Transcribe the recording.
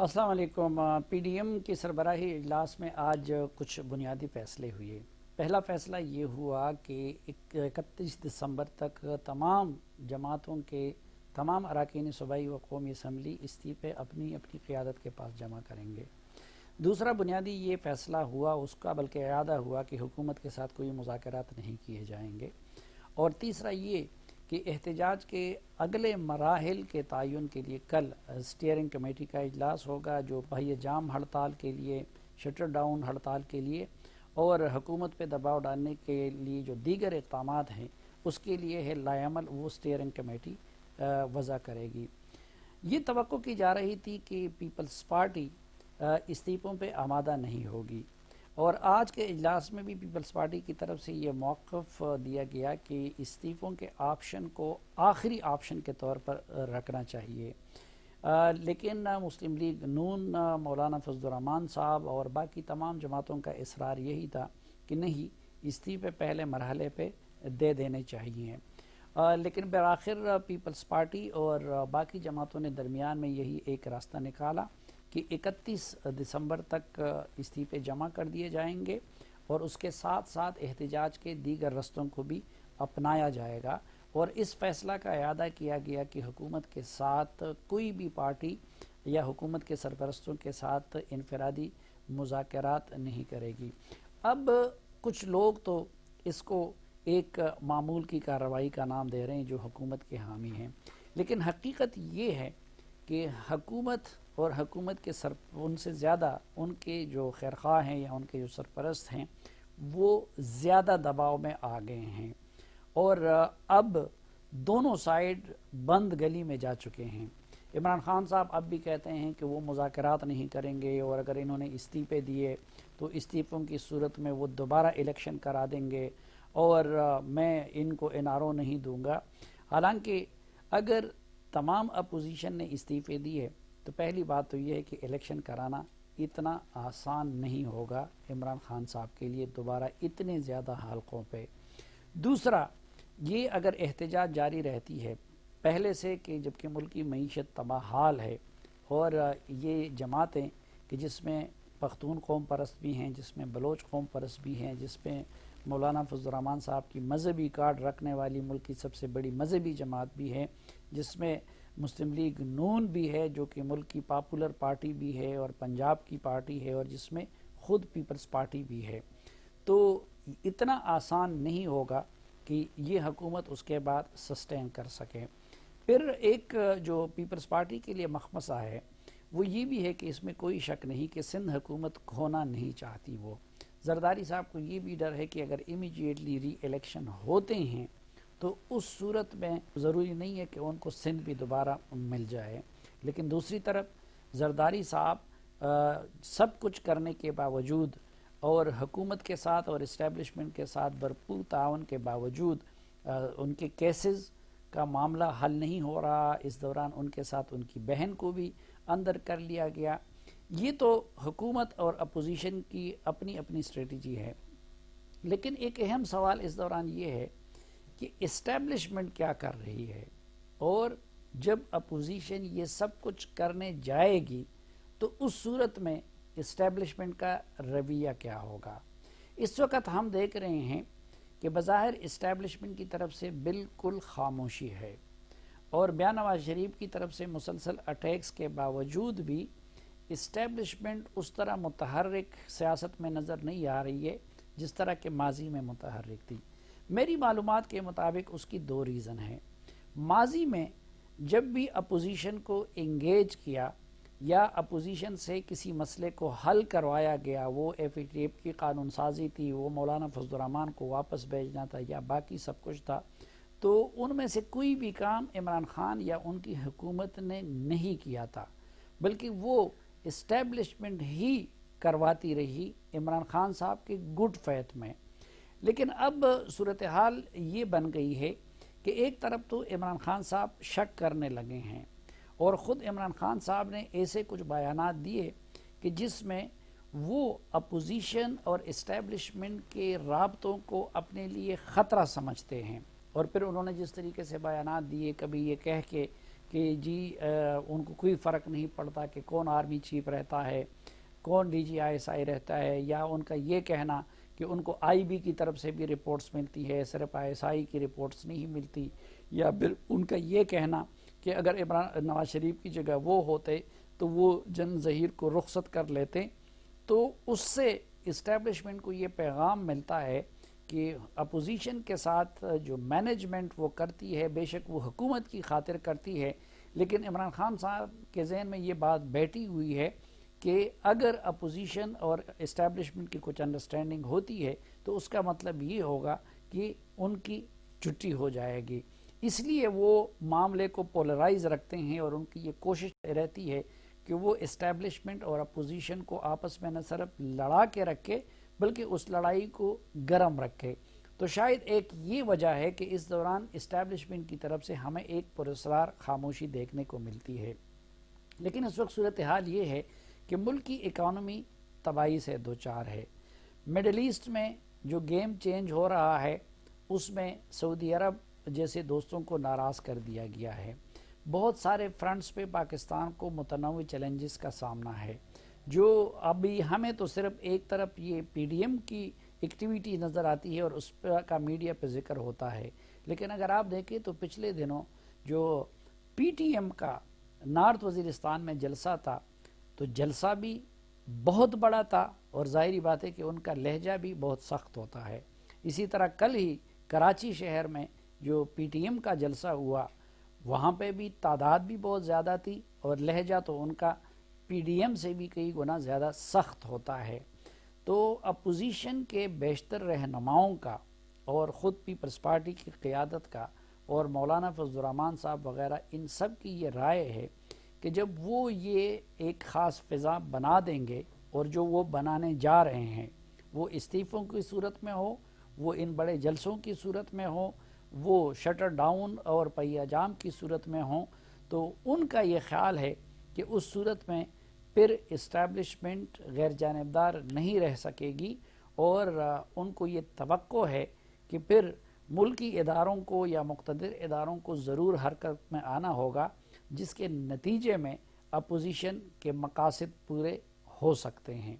السلام علیکم۔ P D M کی سربراہی اجلاس میں آج کچھ بنیادی فیصلے ہوئے۔ پہلا فیصلہ یہ ہوا کہ 31 دسمبر تک تمام جماعتوں کے تمام اراکین صوبائی و قومی اسمبلی استعفے اپنی اپنی قیادت کے پاس جمع کریں گے۔ دوسرا بنیادی یہ فیصلہ ہوا، اس کا بلکہ اعادہ ہوا کہ حکومت کے ساتھ کوئی مذاکرات نہیں کیے جائیں گے۔ اور تیسرا یہ کہ احتجاج کے اگلے مراحل کے تعین کے لیے کل اسٹیئرنگ کمیٹی کا اجلاس ہوگا، جو پہیہ جام ہڑتال کے لیے، شٹر ڈاؤن ہڑتال کے لیے اور حکومت پہ دباؤ ڈالنے کے لیے جو دیگر اقدامات ہیں اس کے لیے ہے لائعمل، وہ اسٹیئرنگ کمیٹی وضع کرے گی۔ یہ توقع کی جا رہی تھی کہ پیپلز پارٹی استعفوں پہ آمادہ نہیں ہوگی، اور آج کے اجلاس میں بھی پیپلز پارٹی کی طرف سے یہ موقف دیا گیا کہ استعفوں کے آپشن کو آخری آپشن کے طور پر رکھنا چاہیے، لیکن مسلم لیگ نون، مولانا فضل الرحمان صاحب اور باقی تمام جماعتوں کا اصرار یہی تھا کہ نہیں، استعفے پہلے مرحلے پہ دے دینے چاہیے۔ لیکن بالآخر پیپلز پارٹی اور باقی جماعتوں نے درمیان میں یہی ایک راستہ نکالا کہ 31 دسمبر تک استعفے جمع کر دیے جائیں گے، اور اس کے ساتھ ساتھ احتجاج کے دیگر رستوں کو بھی اپنایا جائے گا۔ اور اس فیصلہ کا اعادہ کیا گیا کہ حکومت کے ساتھ کوئی بھی پارٹی یا حکومت کے سرپرستوں کے ساتھ انفرادی مذاکرات نہیں کرے گی۔ اب کچھ لوگ تو اس کو ایک معمول کی کارروائی کا نام دے رہے ہیں جو حکومت کے حامی ہیں، لیکن حقیقت یہ ہے کہ حکومت اور حکومت کے ان سے زیادہ ان کے جو خیرخواہ ہیں یا ان کے جو سرپرست ہیں وہ زیادہ دباؤ میں آ گئے ہیں، اور اب دونوں سائیڈ بند گلی میں جا چکے ہیں۔ عمران خان صاحب اب بھی کہتے ہیں کہ وہ مذاکرات نہیں کریں گے، اور اگر انہوں نے استعفے دیے تو استعفوں کی صورت میں وہ دوبارہ الیکشن کرا دیں گے، اور میں ان کو NRO نہیں دوں گا۔ حالانکہ اگر تمام اپوزیشن نے استعفے دیے تو پہلی بات تو یہ ہے کہ الیکشن کرانا اتنا آسان نہیں ہوگا عمران خان صاحب کے لیے دوبارہ اتنے زیادہ حلقوں پہ۔ دوسرا، یہ اگر احتجاج جاری رہتی ہے پہلے سے کہ جبکہ ملکی معیشت تباہ حال ہے، اور یہ جماعتیں کہ جس میں پختون قوم پرست بھی ہیں، جس میں بلوچ قوم پرست بھی ہیں، جس میں مولانا فضل الرحمان صاحب کی مذہبی کارڈ رکھنے والی ملک کی سب سے بڑی مذہبی جماعت بھی ہے، جس میں مسلم لیگ نون بھی ہے جو کہ ملک کی پاپولر پارٹی بھی ہے اور پنجاب کی پارٹی ہے، اور جس میں خود پیپلز پارٹی بھی ہے، تو اتنا آسان نہیں ہوگا کہ یہ حکومت اس کے بعد سسٹین کر سکے۔ پھر ایک جو پیپلز پارٹی کے لیے مخمصہ ہے وہ یہ بھی ہے کہ اس میں کوئی شک نہیں کہ سندھ حکومت کھونا نہیں چاہتی۔ وہ زرداری صاحب کو یہ بھی ڈر ہے کہ اگر امیجیٹلی ری الیکشن ہوتے ہیں تو اس صورت میں ضروری نہیں ہے کہ ان کو سندھ بھی دوبارہ مل جائے، لیکن دوسری طرف زرداری صاحب سب کچھ کرنے کے باوجود اور حکومت کے ساتھ اور اسٹیبلشمنٹ کے ساتھ بھرپور تعاون کے باوجود ان کے کیسز کا معاملہ حل نہیں ہو رہا۔ اس دوران ان کے ساتھ ان کی بہن کو بھی اندر کر لیا گیا۔ یہ تو حکومت اور اپوزیشن کی اپنی اپنی اسٹریٹجی ہے، لیکن ایک اہم سوال اس دوران یہ ہے کہ اسٹیبلشمنٹ کیا کر رہی ہے، اور جب اپوزیشن یہ سب کچھ کرنے جائے گی تو اس صورت میں اسٹیبلشمنٹ کا رویہ کیا ہوگا۔ اس وقت ہم دیکھ رہے ہیں کہ بظاہر اسٹیبلشمنٹ کی طرف سے بالکل خاموشی ہے، اور میاں نواز شریف کی طرف سے مسلسل اٹیکس کے باوجود بھی اسٹیبلشمنٹ اس طرح متحرک سیاست میں نظر نہیں آ رہی ہے جس طرح کہ ماضی میں متحرک تھی۔ میری معلومات کے مطابق اس کی دو ریزن ہیں۔ ماضی میں جب بھی اپوزیشن کو انگیج کیا یا اپوزیشن سے کسی مسئلے کو حل کروایا گیا، وہ FATF کی قانون سازی تھی، وہ مولانا فضل الرحمان کو واپس بھیجنا تھا، یا باقی سب کچھ تھا، تو ان میں سے کوئی بھی کام عمران خان یا ان کی حکومت نے نہیں کیا تھا، بلکہ وہ اسٹیبلشمنٹ ہی کرواتی رہی عمران خان صاحب کے گڈ فیتھ میں۔ لیکن اب صورتحال یہ بن گئی ہے کہ ایک طرف تو عمران خان صاحب شک کرنے لگے ہیں، اور خود عمران خان صاحب نے ایسے کچھ بیانات دیے کہ جس میں وہ اپوزیشن اور اسٹیبلشمنٹ کے رابطوں کو اپنے لیے خطرہ سمجھتے ہیں، اور پھر انہوں نے جس طریقے سے بیانات دیے، کبھی یہ کہہ کے کہ جی ان کو کوئی فرق نہیں پڑتا کہ کون آرمی چیف رہتا ہے، کون D G I S I رہتا ہے، یا ان کا یہ کہنا کہ ان کو آئی بی کی طرف سے بھی رپورٹس ملتی ہے، صرف آئی ایس آئی کی رپورٹس نہیں ملتی، یا پھر ان کا یہ کہنا کہ اگر عمران نواز شریف کی جگہ وہ ہوتے تو وہ جن ظہیر کو رخصت کر لیتے، تو اس سے اسٹیبلشمنٹ کو یہ پیغام ملتا ہے کہ اپوزیشن کے ساتھ جو مینجمنٹ وہ کرتی ہے، بے شک وہ حکومت کی خاطر کرتی ہے، لیکن عمران خان صاحب کے ذہن میں یہ بات بیٹھی ہوئی ہے کہ اگر اپوزیشن اور اسٹیبلشمنٹ کی کچھ انڈرسٹینڈنگ ہوتی ہے تو اس کا مطلب یہ ہوگا کہ ان کی چھٹی ہو جائے گی، اس لیے وہ معاملے کو پولرائز رکھتے ہیں، اور ان کی یہ کوشش رہتی ہے کہ وہ اسٹیبلشمنٹ اور اپوزیشن کو آپس میں نہ صرف لڑا کے رکھے بلکہ اس لڑائی کو گرم رکھے۔ تو شاید ایک یہ وجہ ہے کہ اس دوران اسٹیبلشمنٹ کی طرف سے ہمیں ایک پراسرار خاموشی دیکھنے کو ملتی ہے، لیکن اس وقت صورتحال یہ ہے کہ ملک کی اکانومی تباہی سے دوچار ہے۔ مڈل ایسٹ میں جو گیم چینج ہو رہا ہے اس میں سعودی عرب جیسے دوستوں کو ناراض کر دیا گیا ہے، بہت سارے فرنٹس پہ پاکستان کو متنوع چیلنجز کا سامنا ہے، جو ابھی ہمیں تو صرف ایک طرف یہ پی ڈی ایم کی ایکٹیویٹی نظر آتی ہے اور اس کا میڈیا پہ ذکر ہوتا ہے، لیکن اگر آپ دیکھیں تو پچھلے دنوں جو پی ٹی ایم کا نارتھ وزیرستان میں جلسہ تھا تو جلسہ بھی بہت بڑا تھا، اور ظاہری بات ہے کہ ان کا لہجہ بھی بہت سخت ہوتا ہے۔ اسی طرح کل ہی کراچی شہر میں جو پی ٹی ایم کا جلسہ ہوا وہاں پہ بھی تعداد بھی بہت زیادہ تھی، اور لہجہ تو ان کا پی ڈی ایم سے بھی کئی گنا زیادہ سخت ہوتا ہے۔ تو اپوزیشن کے بیشتر رہنماؤں کا اور خود پیپلز پارٹی کی قیادت کا اور مولانا فضل الرحمان صاحب وغیرہ ان سب کی یہ رائے ہے کہ جب وہ یہ ایک خاص فضا بنا دیں گے، اور جو وہ بنانے جا رہے ہیں وہ استعفوں کی صورت میں ہو، وہ ان بڑے جلسوں کی صورت میں ہو، وہ شٹر ڈاؤن اور پہیہ جام کی صورت میں ہوں، تو ان کا یہ خیال ہے کہ اس صورت میں پھر اسٹیبلشمنٹ غیر جانبدار نہیں رہ سکے گی، اور ان کو یہ توقع ہے کہ پھر ملکی اداروں کو یا مقتدر اداروں کو ضرور حرکت میں آنا ہوگا، جس کے نتیجے میں اپوزیشن کے مقاصد پورے ہو سکتے ہیں۔